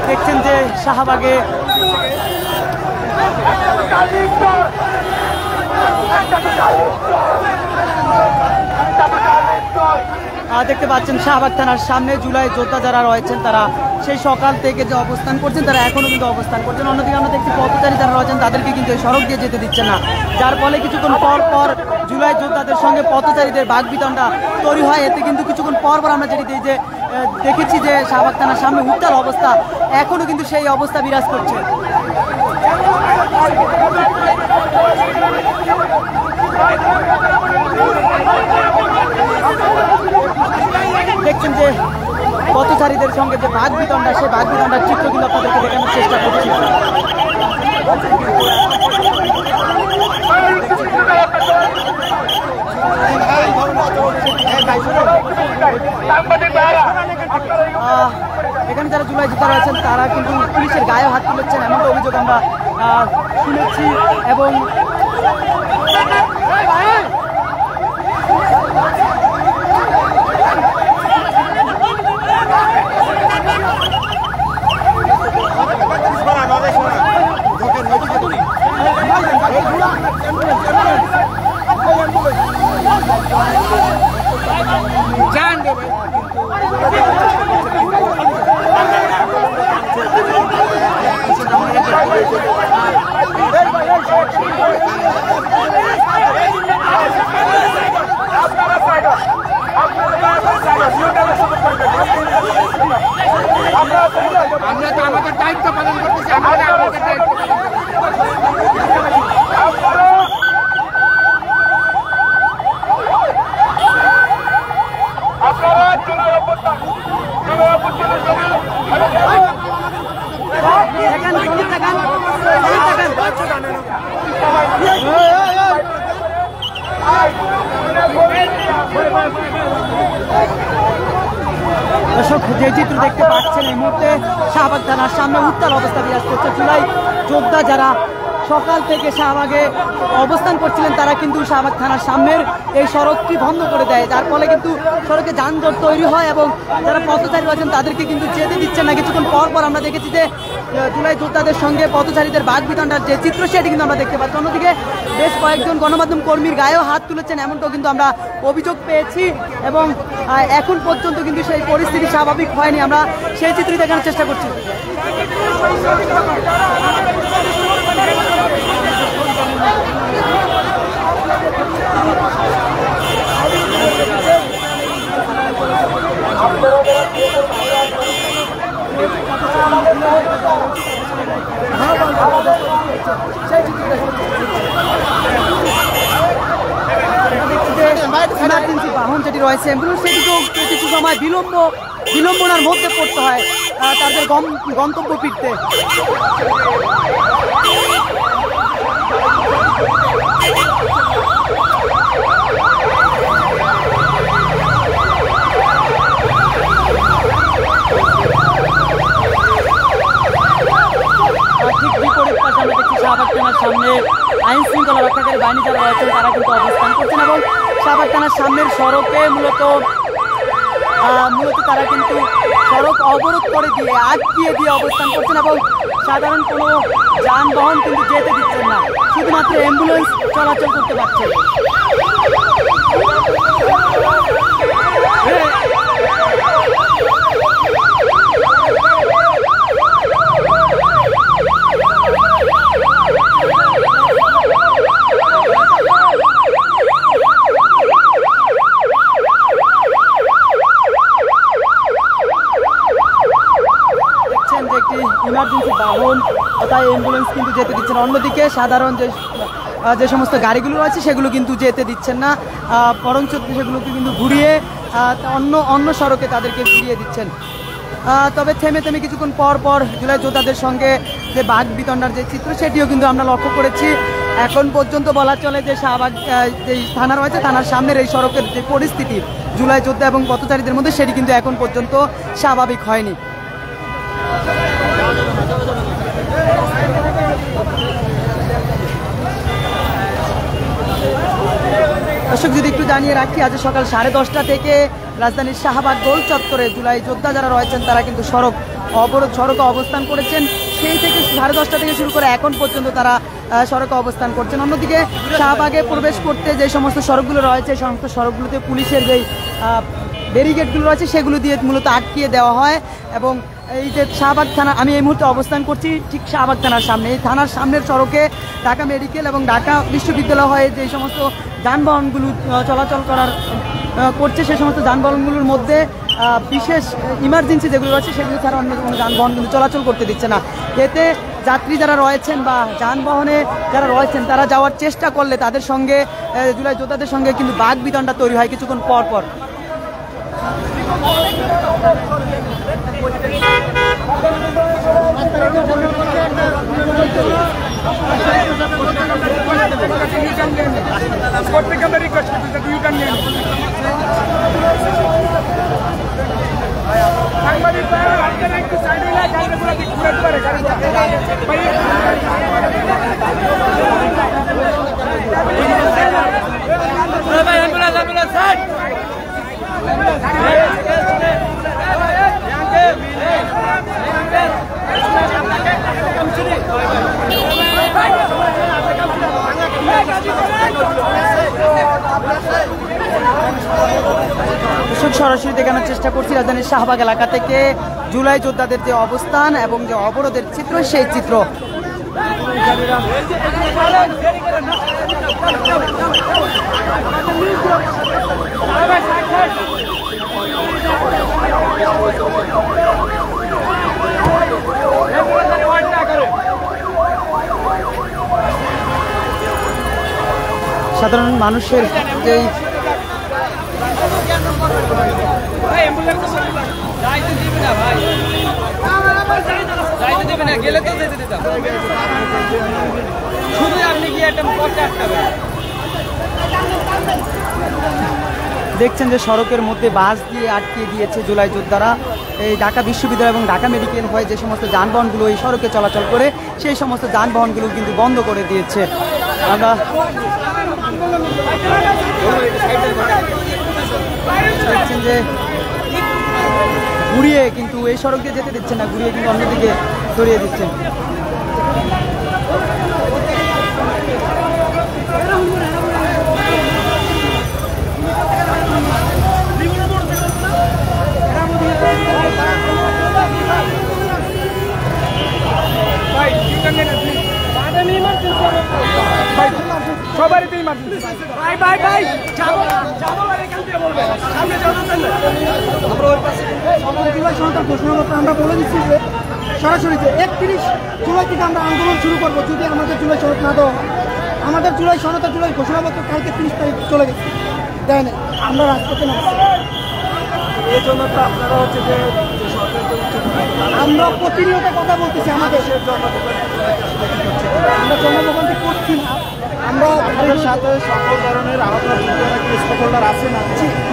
দেখছেন যে শাহবাগে দেখতে পাচ্ছেন শাহবাগ থানার সামনে জুলাই যোদ্ধা যারা রয়েছেন তারা সেই সকাল থেকে যে অবস্থান করছেন তারা এখনো কিন্তু অবস্থান করছেন। অন্যদিকে আমরা দেখছি পথচারী যারা রয়েছেন তাদেরকে কিন্তু এই সড়ক দিয়ে যেতে দিচ্ছে না, যার ফলে কিছুক্ষণ পর পর জুলাই যোদ্ধাদের সঙ্গে পথচারীদের বাকবিতণ্ডা তৈরি হয়। এতে কিন্তু কিছুক্ষণ পর পর আমরা যেটি যে দেখেছি যে শাহবাগ থানার সামনে উত্তাল অবস্থা, এখনো কিন্তু সেই অবস্থা বিরাজ করছে। দেখছেন যে পথচারীদের সঙ্গে যে বাকবিতণ্ডা, সেই বাকবিতণ্ডার চিত্র কিন্তু আপনাদেরকে দেখানোর চেষ্টা করছি। এখানে যারা জুলাই যোদ্ধা রয়েছেন তারা কিন্তু পুলিশের গায়ে হাত তুলেছেন এমনটা অভিযোগ আমরা শুনেছি। এবং আমরা তো আমাদের দায়িত্ব পালন করতেছি, আমরা আমাদের দায়িত্ব দর্শক যে চিত্র দেখতে পাচ্ছেন এই মুহূর্তে শাহবাগ থানার সামনে উত্তাল অবস্থা বিরাজ করছে। জুলাই যোদ্ধা যারা সকাল থেকে শাহবাগে অবস্থান করছিলেন তারা কিন্তু শাহবাগ থানার সামনের এই সড়কটি বন্ধ করে দেয়, যার ফলে কিন্তু সড়কে যানজট তৈরি হয় এবং যারা পথচারী রয়েছেন তাদেরকে কিন্তু যেতে দিচ্ছেন না। কিছুক্ষণ পর পর আমরা দেখেছি যে জুলাই যোদ্ধাদের সঙ্গে পথচারীদের বাকবিতণ্ডার যে চিত্র সেটি কিন্তু আমরা দেখতে পাচ্ছি। অন্যদিকে বেশ কয়েকজন গণমাধ্যম কর্মীর গায়েও হাত তুলেছেন এমনটাও কিন্তু আমরা অভিযোগ পেয়েছি এবং এখন পর্যন্ত কিন্তু সেই পরিস্থিতি স্বাভাবিক হয়নি। আমরা সেই চিত্রই দেখানোর চেষ্টা করছি। ইমার্জেন্সি বাহন যেটি রয়েছে অ্যাম্বুলেন্স সেটিকেও কিছু সময় বিলম্বনার মধ্যে পড়তে হয় তাদের গন্তব্য ফিরতে। ঠিক বিপরীত পাশে আমরা দেখছি শাহবাগ থানার সামনে আইন শৃঙ্খলা রক্ষাকারী বাহিনী যারা রয়েছেন তারা কিন্তু অবস্থান করছেন এবং শাহবাগ থানার সামনের সড়কে মূলত তারা কিন্তু সড়ক অবরোধ করে দিয়ে আটকিয়ে দিয়ে অবস্থান করছেন এবং সাধারণ কোনো যানবাহন কিন্তু যেতে দিচ্ছেন না, শুধুমাত্র অ্যাম্বুলেন্স চলাচল করতে পারছে। ইমার্জেন্সি বাহন তথা অ্যাম্বুলেন্স কিন্তু যেতে দিচ্ছেন না। অন্যদিকে সাধারণ যে সমস্ত গাড়িগুলো রয়েছে সেগুলো কিন্তু যেতে দিচ্ছেন না, বরঞ্চ সেগুলোকে কিন্তু ঘুরিয়ে অন্য সড়কে তাদেরকে ফিরিয়ে দিচ্ছেন। তবে থেমে থেমে কিছুক্ষণ পর পর জুলাই যোদ্ধাদের সঙ্গে যে বাঘ বিতণ্ডার যে চিত্র সেটিও কিন্তু আমরা লক্ষ্য করেছি। এখন পর্যন্ত বলা চলে যে শাহবাগ যে থানা রয়েছে থানার সামনের এই সড়কের যে পরিস্থিতি জুলাই যোদ্ধা এবং পথচারীদের মধ্যে সেটি কিন্তু এখন পর্যন্ত স্বাভাবিক হয়নি। দর্শক যদি একটু জানিয়ে রাখি, আজ সকাল 10:30 থেকে রাজধানীর শাহবাগ গোল চত্বরে জুলাই যোদ্ধা যারা রয়েছেন তারা কিন্তু সড়কে অবস্থান করেছেন। সেই থেকে 10:30 থেকে শুরু করে এখন পর্যন্ত তারা সড়কে অবস্থান করছেন। অন্যদিকে শাহবাগে প্রবেশ করতে যে সমস্ত সড়কগুলো রয়েছে সেই সমস্ত সড়কগুলোতে পুলিশের যেই ব্যারিকেডগুলো রয়েছে সেগুলো দিয়ে মূলত আটকিয়ে দেওয়া হয়। এবং এই যে শাহবাগ থানা, আমি এই মুহূর্তে অবস্থান করছি ঠিক শাহবাগ থানার সামনে। এই থানার সামনের সড়কে ঢাকা মেডিকেল এবং ঢাকা বিশ্ববিদ্যালয় হয়ে যে সমস্ত যানবাহনগুলো চলাচল করছে সে সমস্ত যানবাহনগুলোর মধ্যে বিশেষ ইমার্জেন্সি যেগুলো রয়েছে সেগুলো ছাড়া অন্য কোনো যানবাহন কিন্তু চলাচল করতে দিচ্ছে না। এতে যাত্রী যারা রয়েছেন বা যানবাহনে যারা রয়েছেন তারা যাওয়ার চেষ্টা করলে তাদের সঙ্গে জুলাই যোদ্ধাদের সঙ্গে কিন্তু বাঘ বিতণ্ডা তৈরি হয় কিছুক্ষণ পর পর। সরাসরি দেখানোর চেষ্টা করছি রাজধানীর শাহবাগ এলাকা থেকে জুলাই যোদ্ধাদের যে অবস্থান এবং যে অবরোধের চিত্র সেই চিত্র। সাধারণ মানুষের যেই দেখছেন যে সড়কের মধ্যে বাস দিয়ে আটকিয়ে দিয়েছে জুলাই যোদ্ধারা। এই ঢাকা বিশ্ববিদ্যালয় এবং ঢাকা মেডিকেল হয়ে যে সমস্ত যানবাহনগুলো এই সড়কে চলাচল করে সেই সমস্ত যানবাহনগুলো কিন্তু বন্ধ করে দিয়েছে। আমরা দেখছেন যে ঘুরিয়ে কিন্তু এই সড়ক দিয়ে যেতে দিচ্ছেন না, ঘুরিয়ে কিন্তু অন্যদিকে সরিয়ে দিচ্ছেন। সবারই ভাই ভাই ভাই ঘোষণাপত্র আমরা বলে দিচ্ছি যে সরাসরি 31 জুলাই থেকে আমরা আন্দোলন শুরু করবো যদি আমাদের জুলাই সনদ না দেওয়া হয়। আমাদের জুলাই সনদ জুলাই ঘোষণাপত্র কালকে 30 তারিখ চলে গেছে, দেয় না, আমরা রাজপথে নামছি। এই জন্য তো আপনারা হচ্ছে যে আমরা প্রতিনিয়ত কথা বলতেছি, আমাদের আমরা জনগণকে করছি না। আমরা আমাদের সাথে সকল ধরনের আহত যোদ্ধা আছে না?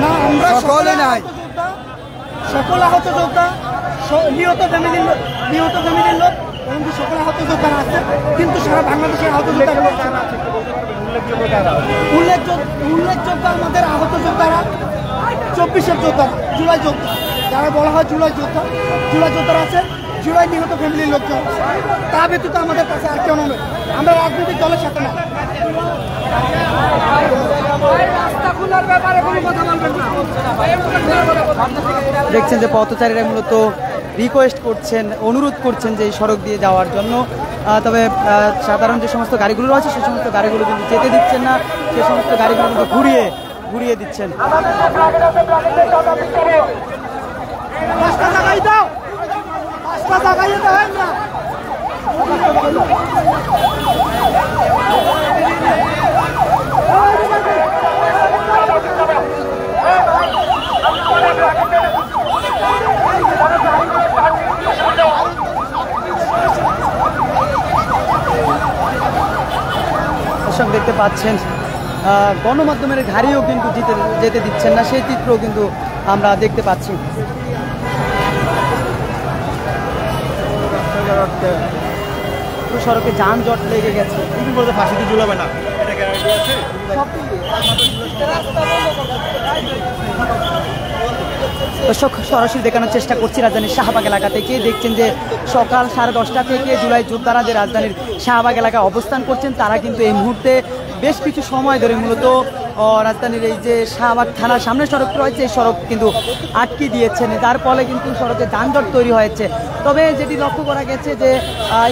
না, আমরা সকলে নাই, সকল আহত যোদ্ধা নিহত ফ্যামিলির লোক এবং সকল আহত যোদ্ধা আছে, কিন্তু সারা বাংলাদেশের আহত যোদ্ধা উল্লেখযোগ্য আমাদের আহত যোদ্ধারা 24-এর যোদ্ধা, জুলাই যোদ্ধা যারা বলা হয় জুলাই যোদ্ধারা আছে, জুলাই নিহত ফ্যামিলির লোকজন। তা ব্যতীত আমাদের কাছে আর কেউ নয়, আমরা রাজনৈতিক দলের সাথে না। দেখছেন যে পথচারীরা মূলত রিকোয়েস্ট করছেন, অনুরোধ করছেন যে এই সড়ক দিয়ে যাওয়ার জন্য। তবে সাধারণ যে সমস্ত গাড়িগুলো রয়েছে সে সমস্ত গাড়িগুলো কিন্তু যেতে দিচ্ছেন না, সে সমস্ত গাড়িগুলো কিন্তু ঘুরিয়ে দিচ্ছেন। দর্শক দেখতে পাচ্ছেন গণমাধ্যমের গাড়িও কিন্তু যেতে দিচ্ছেন না, সেই চিত্রও কিন্তু আমরা দেখতে পাচ্ছি। সড়কে যানজট লেগে গেছে, বলতে ফাঁসিতে ঝুলাবে না, দর্শক সরাসরি দেখানোর চেষ্টা করছি রাজধানীর শাহবাগ এলাকা থেকে। দেখছেন যে সকাল 10:30 থেকে জুলাই যোদ্ধারা যে রাজধানীর শাহবাগ এলাকায় অবস্থান করছেন তারা কিন্তু এই মুহূর্তে বেশ কিছু সময় ধরে মূলত রাজধানীর এই যে শাহবাগ থানার সামনে সড়ক রয়েছে এই সড়ক কিন্তু আটকে দিয়েছেন, যার ফলে কিন্তু সড়কে যানজট তৈরি হয়েছে। তবে যেটি লক্ষ্য করা গেছে যে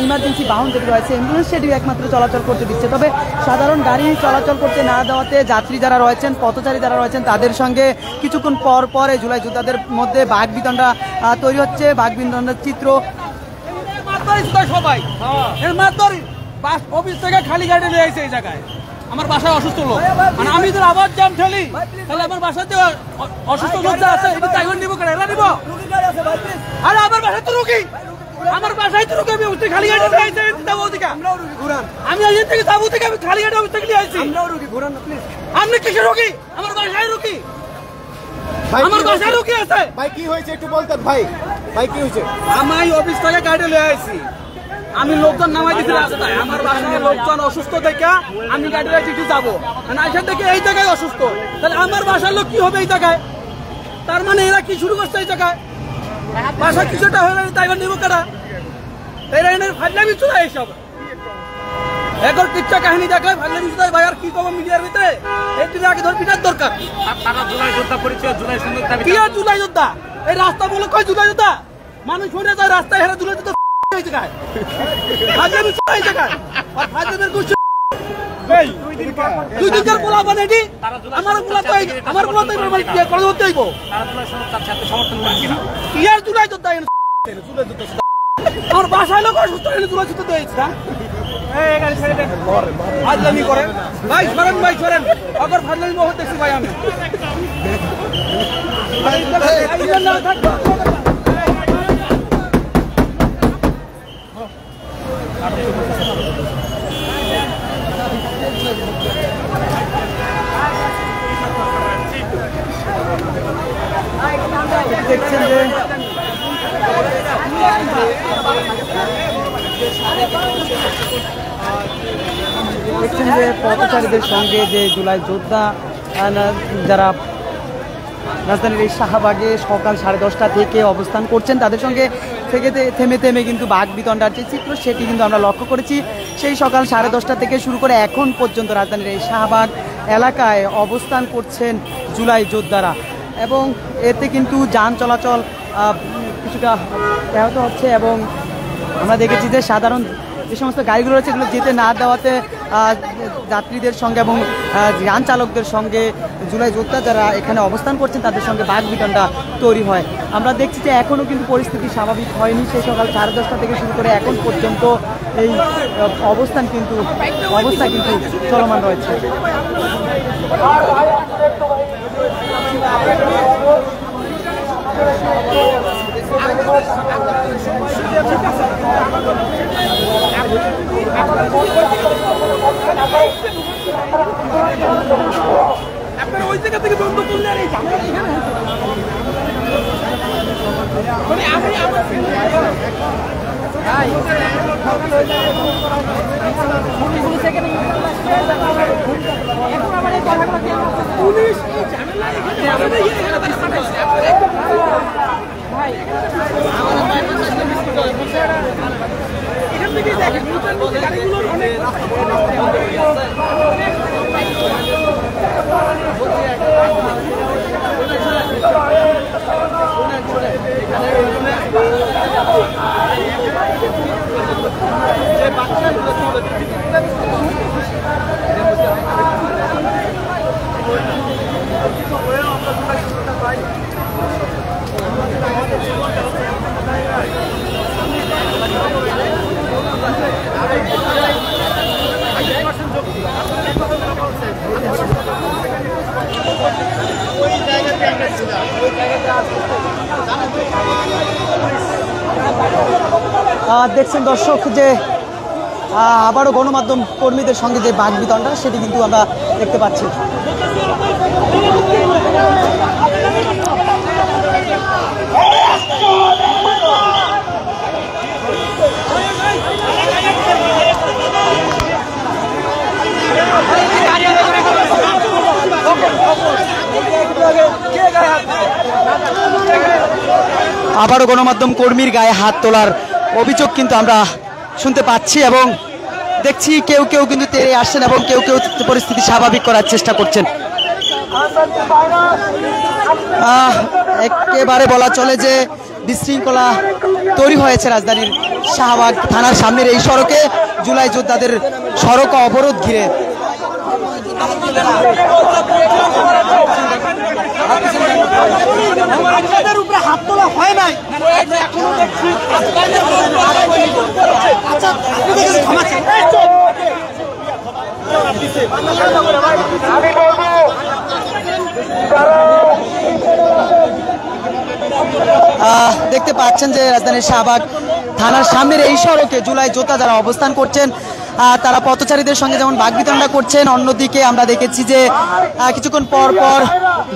ইমার্জেন্সি বাহন যেটি রয়েছে অ্যাম্বুলেন্স সেটি একমাত্র চলাচল করতে দিচ্ছে। তবে সাধারণ গাড়ি চলাচল করতে না দেওয়াতে যাত্রী যারা রয়েছেন, পথচারী যারা রয়েছেন তাদের সঙ্গে কিছুক্ষণ পর পরে জুলাই যোদ্ধাদের মধ্যে বাকবিতণ্ডা তৈরি হচ্ছে, বাকবিতণ্ডার চিত্র। সবাই অফিস থেকে খালি গাড়ি নিয়ে আসছে এই জায়গায়, আমার বাসায় অসুস্থ লোক, মানে আমি যদি আবার জ্যাম ঠেলি তাহলে আমার বাসাতে অসুস্থ লোক যা আছে এটা তাইগর নিবো কেন, এরা নিবো? আরে আমার বাসায় তো রুগী, আমার বাসায় তো রুগী, আমি খালি গাড়ি নিয়ে আসছে যাবো ওদিকে, আমি এখান থেকে যাবো থেকে আমি খালি গাড়ি অফিস থেকে নিয়ে আসছি। আপনি কিসের রুগী? আমার বাসায় রুগী, আমার বাসায় রুগী আছে। ভাই কি হয়েছে একটু বলতেন ভাই, ভাই কি হয়েছে? আমি অফিস থেকে গাড়ি নিয়ে আসছি, আমি লোকজন নামাই দিচ্ছি রাস্তায়, আমার বাসায় লোকজন অসুস্থ দেখে আমি গাড়ি একটু যাবো, আইসা থেকে এই জায়গায় অসুস্থ, তাহলে আমার বাসার লোক কি হবে এই জায়গায়? তার মানে এরা কি শুরু করছে এই জায়গায়? বাসা কিছুটা হলে তাই নিব কেনা, এরা এনে ফাইলামি চলে এইসব এখন কিচ্ছা কাহিনী দেখায় ফাইলামি চলে। ভাই আর কি কব মিডিয়ার ভিতরে এই দিনে আগে ধর পিটার দরকার। তারা জুলাই যোদ্ধা পরিচয়, জুলাই সুন্দর দাবি। কি আর জুলাই যোদ্ধা? এই রাস্তা বলে কয় জুলাই যোদ্ধা? মানুষ হয়ে যায় রাস্তায় হেরে জুলাই যোদ্ধা এই জায়গায়, ফাইলামি চলে এই জায়গায়, আর ফাইলামের গোষ্ঠী দুই দিনকার পোলা বানাইনি, আমার পোলা তো আমার পোলা তো করে ধরতে হইব। তারা জুলাই সুন্দর তার সাথে সমর্থন করেন কিনা? কি আর জুলাই যোদ্ধা? আমার বাসায় লোক অসুস্থ হলে জুলাই যোদ্ধা দিয়েছে না? ফাজলামি করে ভাই, সরেন ভাই সরেন, আবার ফাজলামি বহুত দেখছি ভাই আমি। দেখছেন যে পথচারীদের সঙ্গে যে জুলাই যোদ্ধা যারা রাজধানীর এই শাহবাগে সকাল 10:30 থেকে অবস্থান করছেন তাদের সঙ্গে থেমে থেমে কিন্তু বাকবিতণ্ডার যে চিত্র সেটি কিন্তু আমরা লক্ষ্য করেছি। সেই সকাল 10:30 থেকে শুরু করে এখন পর্যন্ত রাজধানীর এই শাহবাগ এলাকায় অবস্থান করছেন জুলাই যোদ্ধারা এবং এতে কিন্তু যান চলাচল কিছুটা ব্যাহত হচ্ছে এবং আমরা দেখেছি যে সাধারণ যে সমস্ত গাড়িগুলো রয়েছে এগুলো যেতে না দেওয়াতে যাত্রীদের সঙ্গে এবং যান চালকদের সঙ্গে জুলাই যোদ্ধা যারা এখানে অবস্থান করছেন তাদের সঙ্গে বাকবিতণ্ডা তৈরি হয়। আমরা দেখছি যে এখনও কিন্তু পরিস্থিতি স্বাভাবিক হয়নি, সেই সকাল 10:30 থেকে শুরু করে এখন পর্যন্ত এই অবস্থা কিন্তু চলমান রয়েছে। আপনারা ওই জায়গা থেকে বন্ধ করলে আর এই ঝামেলা এখানে মানে আমি পুলিশ ঝামেলা এখান থেকে দেখেন গাড়িগুলোর অনেক দেখছেন দর্শক যে আবারও গণমাধ্যম কর্মীদের সঙ্গে যে বাকবিতণ্ডা সেটি কিন্তু আমরা দেখতে পাচ্ছি। আবারও গণমাধ্যম কর্মীর গায়ে হাত তোলার অভিযোগ কিন্তু আমরা শুনতে পাচ্ছি এবং দেখছি কেউ কেউ কিন্তু তেড়ে আসছেন এবং কেউ কেউ পরিস্থিতি স্বাভাবিক করার চেষ্টা করছেন। একেবারে বলা চলে যে বিশৃঙ্খলা তৈরি হয়েছে রাজধানীর শাহবাগ থানার সামনের এই সড়কে জুলাই যোদ্ধাদের সড়ক অবরোধ ঘিরে। উপরে হাত তোলা হয় নাই। দেখতে পাচ্ছেন যে রাজধানীর শাহবাগ থানার সামনের এই সড়কে জুলাই যোদ্ধা যারা অবস্থান করছেন তারা পথচারীদের সঙ্গে যেমন বাকবিতণ্ডা করছেন, অন্যদিকে আমরা দেখেছি যে কিছুক্ষণ পর পর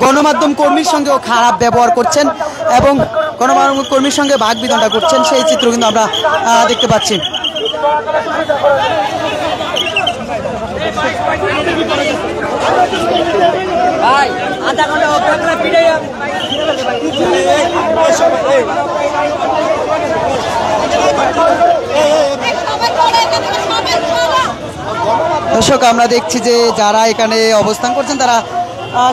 গণমাধ্যম কর্মীর সঙ্গেও খারাপ ব্যবহার করছেন এবং গণমাধ্যম কর্মীর সঙ্গে বাকবিতণ্ডা করছেন, সেই চিত্র কিন্তু আমরা দেখতে পাচ্ছি। দর্শক আমরা দেখছি যে যারা এখানে অবস্থান করছেন তারা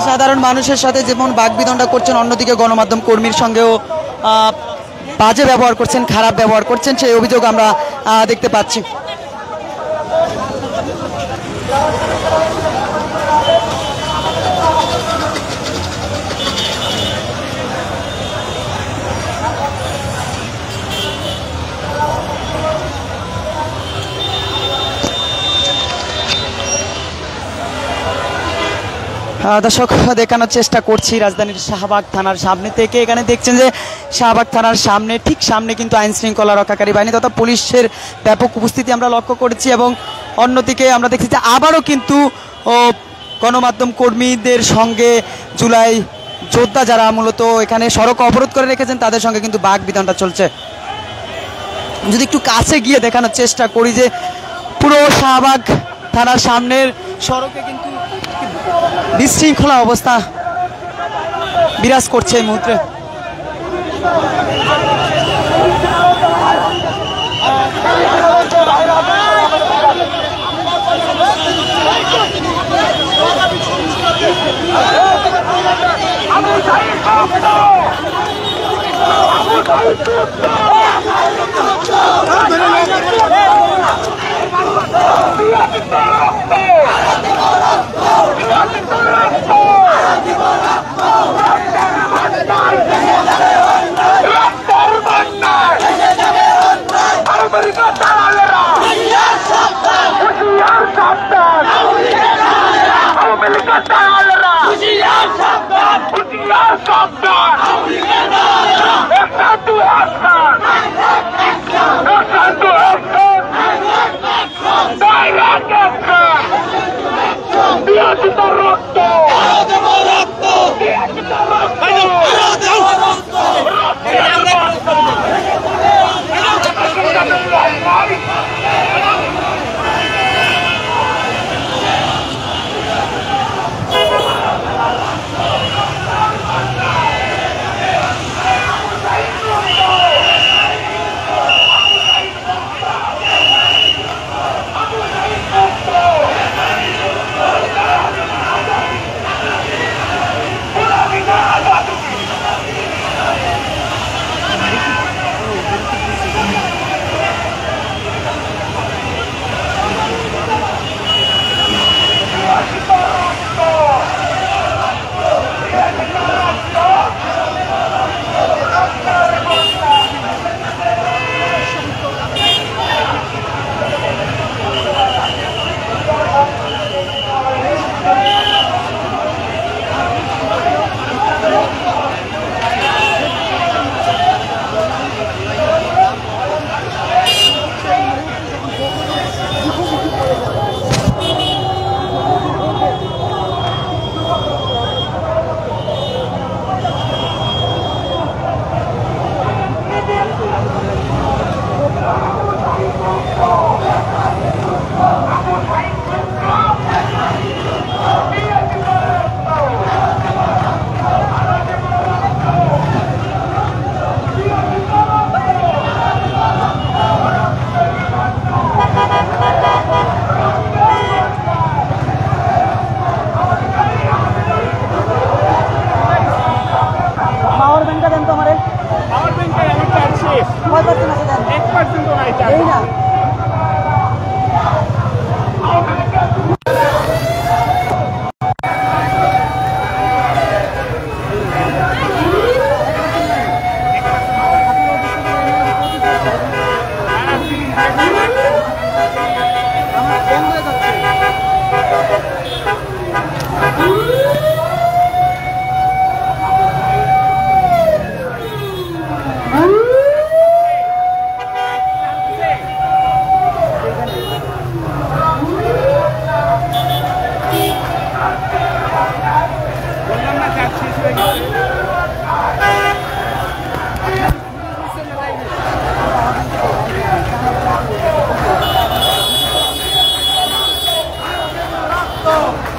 সাধারণ মানুষের সাথে যেমন বাকবিতণ্ডা করছেন, অন্যদিকে গণমাধ্যম কর্মীর সঙ্গেও বাজে ব্যবহার করছেন, খারাপ ব্যবহার করছেন, সেই অভিযোগ আমরা দেখতে পাচ্ছি। দর্শক দেখানোর চেষ্টা করছি রাজধানীর শাহবাগ থানার সামনে থেকে। এখানে দেখছেন যে শাহবাগ থানার সামনে ঠিক সামনে কিন্তু আইন শৃঙ্খলা রক্ষাকারী বাহিনী তথা পুলিশের ব্যাপক উপস্থিতি আমরা লক্ষ্য করেছি এবং অন্যদিকে আমরা দেখছি যে আবারও কিন্তু গণমাধ্যম কর্মীদের সঙ্গে জুলাই যোদ্ধা যারা মূলত এখানে সড়ক অবরোধ করে রেখেছেন তাদের সঙ্গে কিন্তু বাকবিতণ্ডা চলছে। যদি একটু কাছে গিয়ে দেখানোর চেষ্টা করি যে পুরো শাহবাগ থানার সামনের সড়কে কিন্তু বিশৃঙ্খলা অবস্থা বিরাজ করছে এই মুহূর্তে। জিন্দাবাদ